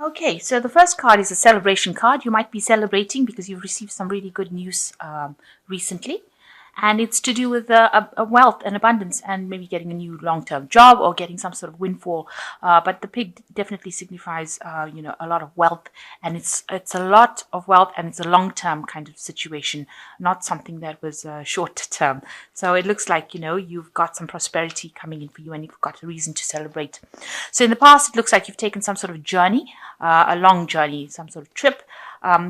Okay, so the first card is a celebration card. You might be celebrating because you've received some really good news recently. And it's to do with a wealth and abundance and maybe getting a new long-term job or getting some sort of windfall. But the pig definitely signifies, a lot of wealth, and it's a lot of wealth, and it's a long-term kind of situation, not something that was short-term. So it looks like, you've got some prosperity coming in for you, and you've got a reason to celebrate. So in the past, it looks like you've taken some sort of journey, a long journey, some sort of trip.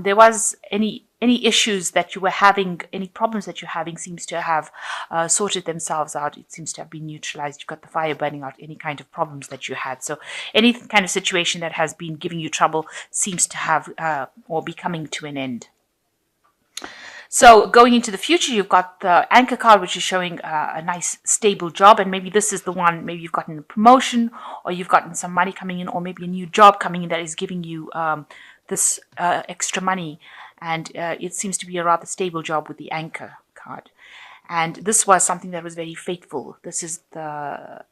There was any issues that you were having, any problems that you're having seems to have sorted themselves out. It seems to have been neutralized. You've got the fire burning out any kind of problems that you had. So any kind of situation that has been giving you trouble seems to have or be coming to an end. So going into the future, you've got the anchor card, which is showing a nice stable job. And maybe this is the one, maybe you've gotten a promotion, or you've gotten some money coming in, or maybe a new job coming in that is giving you this extra money. And it seems to be a rather stable job with the anchor card. And this was something that was very fateful. This is the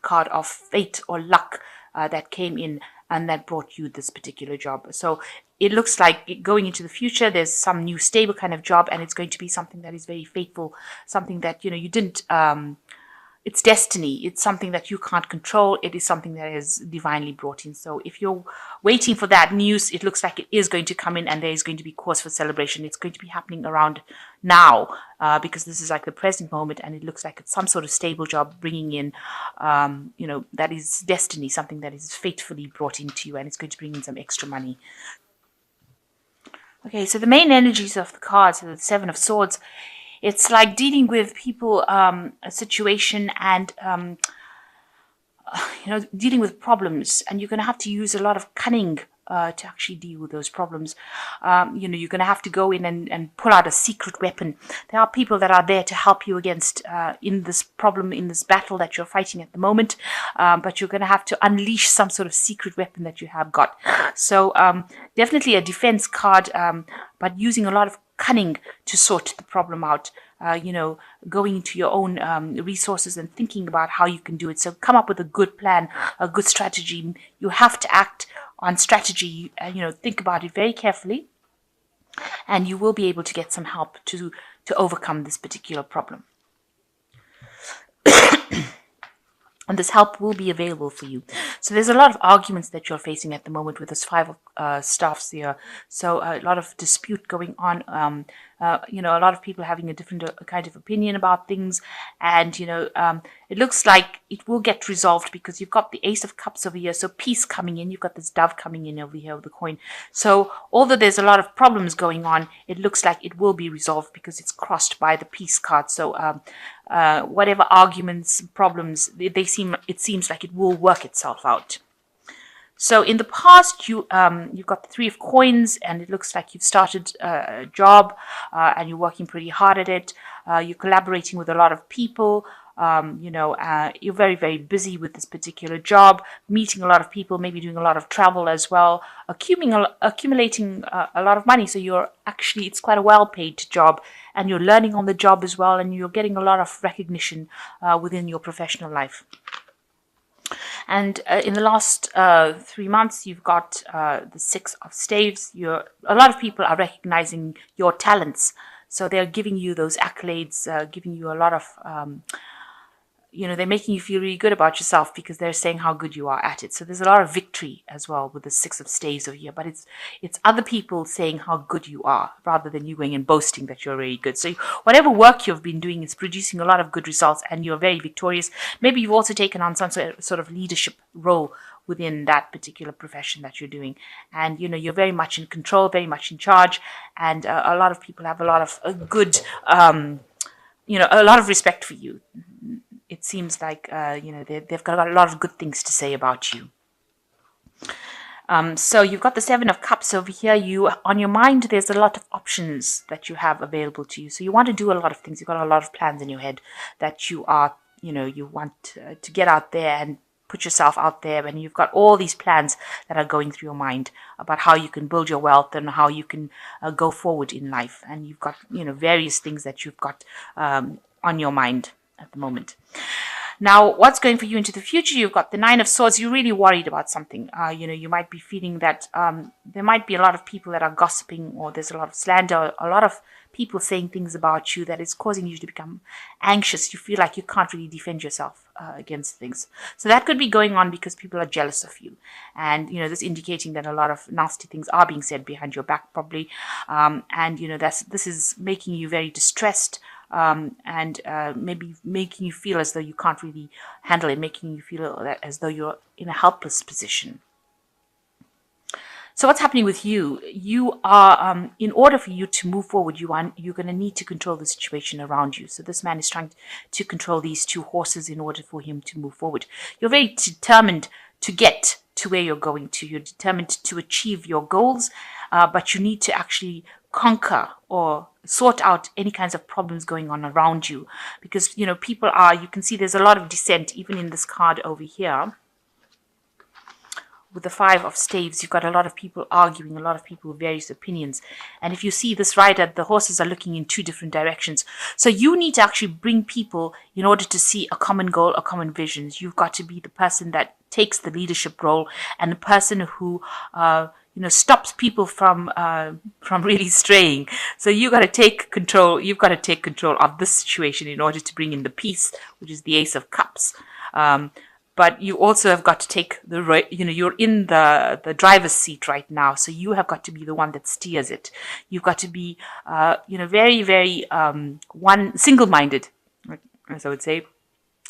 card of fate or luck that came in and that brought you this particular job. So it looks like going into the future, there's some new stable kind of job, and it's going to be something that is very faithful, something that, you didn't, it's destiny. It's something that you can't control. It is something that is divinely brought in. So if you're waiting for that news, it looks like it is going to come in, and there is going to be cause for celebration. It's going to be happening around now because this is like the present moment, and it looks like it's some sort of stable job bringing in, that is destiny, something that is fatefully brought into you, and it's going to bring in some extra money. Okay, so the main energies of the cards are the Seven of Swords. It's like dealing with people, a situation, and dealing with problems, and you're going to have to use a lot of cunning to actually deal with those problems. You're going to have to go in and pull out a secret weapon. There are people that are there to help you against in this problem, in this battle that you're fighting at the moment, but you're going to have to unleash some sort of secret weapon that you have got. So definitely a defense card, but using a lot of cunning to sort the problem out. Going into your own resources and thinking about how you can do it. So come up with a good plan, a good strategy. You have to act on strategy, think about it very carefully, and you will be able to get some help to overcome this particular problem. And this help will be available for you. So there's a lot of arguments that you're facing at the moment with this Five of Staffs here. So a lot of dispute going on. A lot of people having a different kind of opinion about things. And, it looks like it will get resolved because you've got the Ace of Cups over here. So peace coming in. You've got this dove coming in over here with the coin. So although there's a lot of problems going on, it looks like it will be resolved because it's crossed by the peace card. So whatever arguments, problems, it seems like it will work itself out. So in the past, you've got the Three of Coins, and it looks like you've started a job and you're working pretty hard at it. You're collaborating with a lot of people. You're very, very busy with this particular job, meeting a lot of people, maybe doing a lot of travel as well, accumulating a lot of money. So it's quite a well-paid job, and you're learning on the job as well, and you're getting a lot of recognition within your professional life. And in the last 3 months, you've got the Six of Staves. A lot of people are recognizing your talents. So they're giving you those accolades, giving you a lot of, they're making you feel really good about yourself because they're saying how good you are at it. So there's a lot of victory as well with the Six of Staves over here. But it's other people saying how good you are rather than you going and boasting that you're really good. So whatever work you've been doing is producing a lot of good results, and you're very victorious. Maybe you've also taken on some sort of leadership role within that particular profession that you're doing. And, you're very much in control, very much in charge. And a lot of people have a lot of good, a lot of respect for you. It seems like, they've got a lot of good things to say about you. So you've got the Seven of Cups over here. On your mind, there's a lot of options that you have available to you. So you want to do a lot of things. You've got a lot of plans in your head that you want to get out there and put yourself out there, and you've got all these plans that are going through your mind about how you can build your wealth and how you can go forward in life. And you've got, various things that you've got on your mind at the moment. Now, what's going for you into the future? You've got the Nine of Swords. You're really worried about something. You might be feeling that there might be a lot of people that are gossiping, or there's a lot of slander, a lot of people saying things about you that is causing you to become anxious. You feel like you can't really defend yourself against things. So that could be going on because people are jealous of you. And, this indicating that a lot of nasty things are being said behind your back, probably. And, this is making you very distressed. And maybe making you feel as though you can't really handle it, making you feel as though you're in a helpless position. So what's happening with you? You are, in order for you to move forward, you're going to need to control the situation around you. So this man is trying to control these two horses in order for him to move forward. You're very determined to get to where you're going to. You're determined to achieve your goals, but you need to actually conquer or sort out any kinds of problems going on around you, because people are, you can see there's a lot of dissent even in this card over here with the Five of Staves. You've got a lot of people arguing, a lot of people with various opinions. And if you see this rider, the horses are looking in two different directions. So you need to actually bring people in order to see a common goal, a common vision. You've got to be the person that takes the leadership role, and the person who stops people from really straying. So you got to take control. You've got to take control of this situation in order to bring in the peace, which is the Ace of Cups. But you also have got to take you're in the driver's seat right now. So you have got to be the one that steers it. You've got to be, very, very single-minded, as I would say.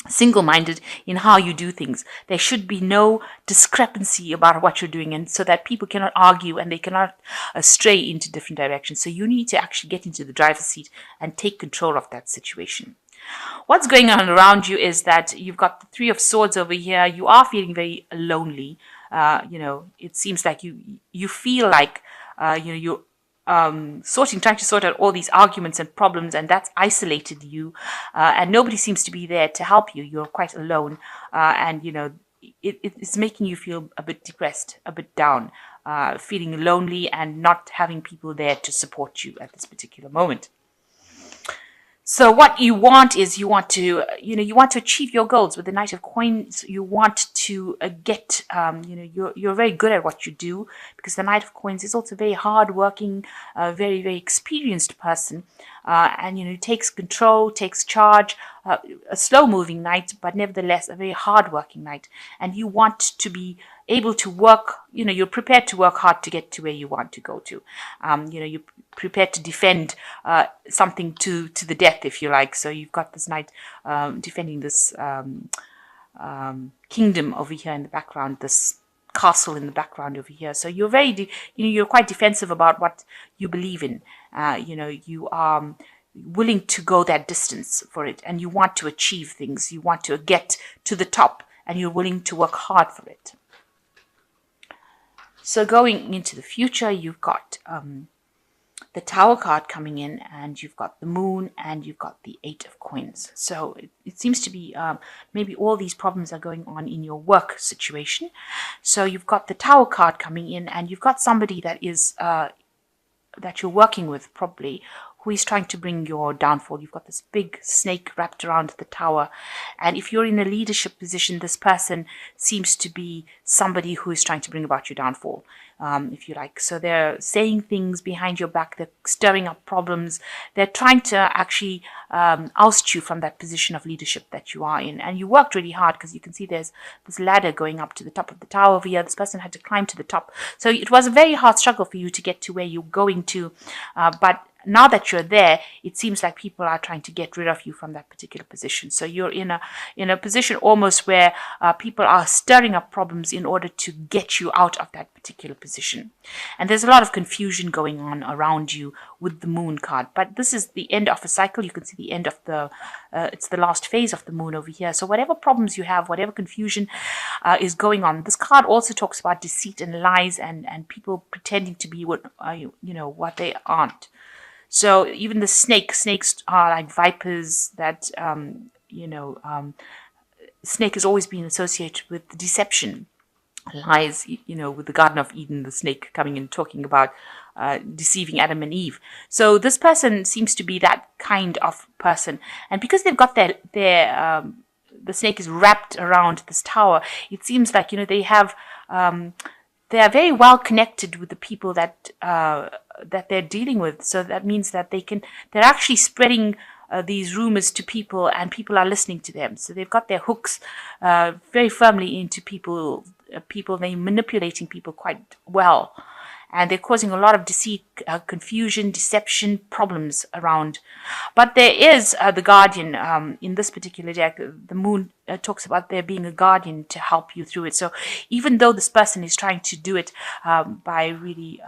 Single-minded in how you do things. There should be no discrepancy about what you're doing, and so that people cannot argue and they cannot stray into different directions. So you need to actually get into the driver's seat and take control of that situation. What's going on around you is that you've got the Three of Swords over here. You are feeling very lonely. It seems like you feel like you're trying to sort out all these arguments and problems, and that's isolated you, and nobody seems to be there to help you. You're quite alone, and it's making you feel a bit depressed, a bit down, feeling lonely and not having people there to support you at this particular moment. So what you want is you want to achieve your goals with the Knight of Coins. You want to get, you're very good at what you do, because the Knight of Coins is also a very hard-working, very, very experienced person. And, takes control, takes charge, a slow-moving knight, but nevertheless a very hard-working knight. And you want to be able to work, you're prepared to work hard to get to where you want to go to. You're prepared to defend something to the death, if you like. So you've got this knight defending this kingdom over here in the background, this castle in the background over here. So you're you're quite defensive about what you believe in. You are willing to go that distance for it, and you want to achieve things. You want to get to the top, and you're willing to work hard for it. So going into the future, you've got the Tower card coming in, and you've got the Moon, and you've got the Eight of Coins. So it seems to be maybe all these problems are going on in your work situation. So you've got the Tower card coming in, and you've got somebody that is that you're working with, probably, who is trying to bring your downfall. You've got this big snake wrapped around the tower. And if you're in a leadership position, this person seems to be somebody who is trying to bring about your downfall, if you like. So they're saying things behind your back. They're stirring up problems. They're trying to actually oust you from that position of leadership that you are in. And you worked really hard, because you can see there's this ladder going up to the top of the tower over here. This person had to climb to the top. So it was a very hard struggle for you to get to where you're going to. But now that you're there, it seems like people are trying to get rid of you from that particular position. So you're in a position almost where people are stirring up problems in order to get you out of that particular position. And there's a lot of confusion going on around you with the Moon card. But this is the end of a cycle. You can see the end of it's the last phase of the Moon over here. So whatever problems you have, whatever confusion is going on, this card also talks about deceit and lies, and people pretending to be what they aren't. So even the snakes are like vipers that, snake has always been associated with deception, lies, with the Garden of Eden, the snake coming in talking about deceiving Adam and Eve. So this person seems to be that kind of person. And because they've got their the snake is wrapped around this tower, it seems like, they are very well connected with the people that they're dealing with. So that means that they're actually spreading these rumors to people, and people are listening to them. So they've got their hooks very firmly into people. They're manipulating people quite well, and they're causing a lot of deceit, confusion, deception, problems around. But there is the guardian in this particular deck. The moon talks about there being a guardian to help you through it. So even though this person is trying to do it by really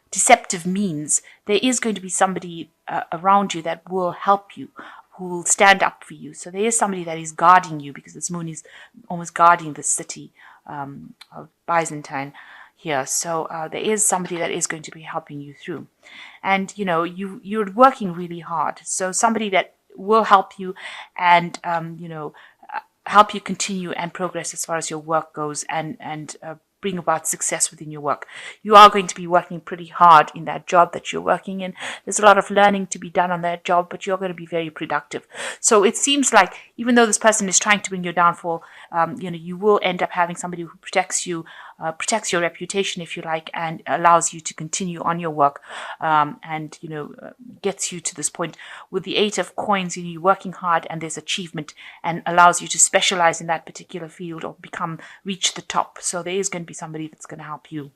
deceptive means, there is going to be somebody around you that will help you, who will stand up for you. So there is somebody that is guarding you, because this moon is almost guarding the city of Byzantine here. So there is somebody that is going to be helping you through. And, you're working really hard. So somebody that will help you and, help you continue and progress as far as your work goes, and bring about success within your work. You are going to be working pretty hard in that job that you're working in. There's a lot of learning to be done on that job, but you're going to be very productive. So it seems like even though this person is trying to bring your downfall, you will end up having somebody who protects you, protects your reputation, if you like, and allows you to continue on your work, and gets you to this point. With the 8 of coins, you're working hard and there's achievement, and allows you to specialize in that particular field or reach the top. So there is going to be somebody that's going to help you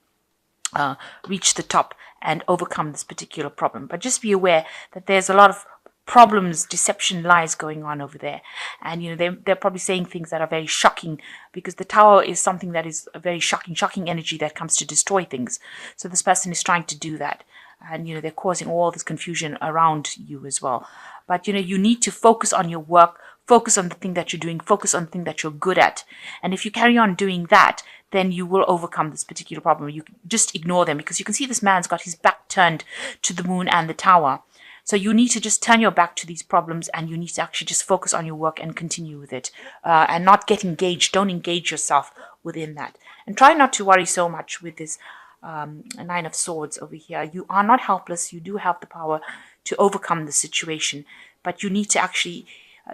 reach the top and overcome this particular problem. But just be aware that there's a lot of problems, deception, lies going on over there, and they're probably saying things that are very shocking, because the tower is something that is a very shocking energy that comes to destroy things. So this person is trying to do that, and they're causing all this confusion around you as well. But you need to focus on your work, focus on the thing that you're doing, focus on the thing that you're good at, and if you carry on doing that, then you will overcome this particular problem. You just ignore them, because you can see this man's got his back turned to the moon and the tower. So you need to just turn your back to these problems, and you need to actually just focus on your work and continue with it, and not get engaged. Don't engage yourself within that. And try not to worry so much with this 9 of Swords over here. You are not helpless. You do have the power to overcome the situation, but you need to actually,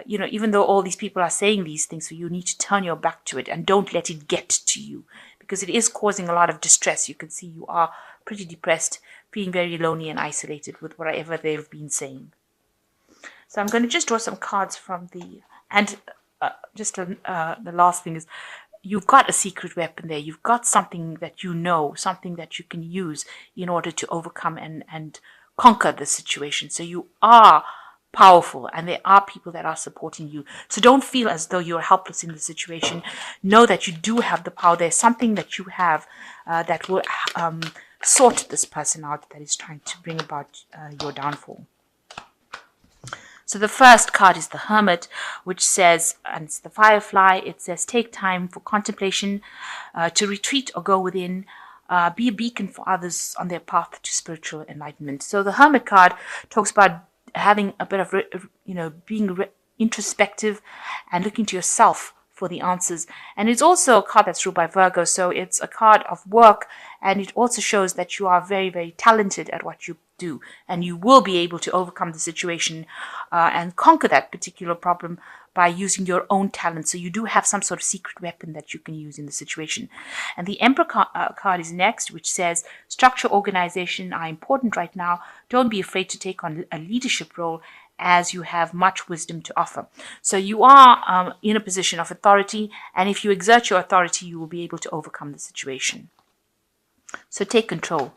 even though all these people are saying these things, so you need to turn your back to it and don't let it get to you, because it is causing a lot of distress. You can see you are pretty depressed, feeling very lonely and isolated with whatever they've been saying. So I'm going to just draw some cards from the, and the last thing is, you've got a secret weapon there. You've got something that something that you can use in order to overcome and conquer the situation. So you are powerful, and there are people that are supporting you. So don't feel as though you're helpless in the situation. Know that you do have the power. There's something that you have that will sort this person out that is trying to bring about your downfall. So the first card is the Hermit, which says, and it's the Firefly, it says, take time for contemplation, to retreat or go within, be a beacon for others on their path to spiritual enlightenment. So the Hermit card talks about having a bit of, being introspective and looking to yourself for the answers. And it's also a card that's ruled by Virgo, so it's a card of work, and it also shows that you are very, very talented at what you do, and you will be able to overcome the situation and conquer that particular problem by using your own talent. So you do have some sort of secret weapon that you can use in the situation. And the Emperor card is next, which says, structure, organization are important right now. Don't be afraid to take on a leadership role, as you have much wisdom to offer. So you are in a position of authority, and if you exert your authority, you will be able to overcome the situation. So take control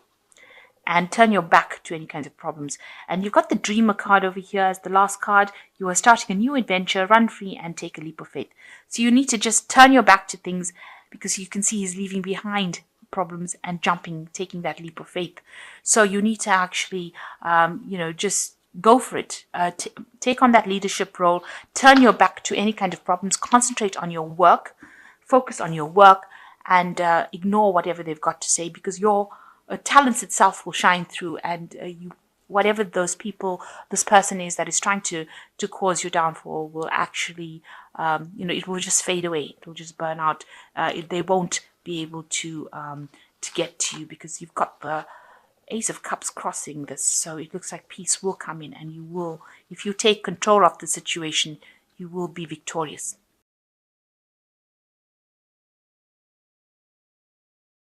and turn your back to any kinds of problems. And you've got the Dreamer card over here as the last card. You are starting a new adventure, run free and take a leap of faith. So you need to just turn your back to things, because you can see he's leaving behind problems and taking that leap of faith. So you need to actually, just go for it. Take on that leadership role. Turn your back to any kind of problems. Concentrate on your work. Focus on your work, and ignore whatever they've got to say, because your talents itself will shine through, and whatever this person is that is trying to cause your downfall will actually, it will just fade away. It will just burn out. They won't be able to get to you, because you've got the Ace of Cups crossing this, so it looks like peace will come in, and you will, if you take control of the situation, you will be victorious.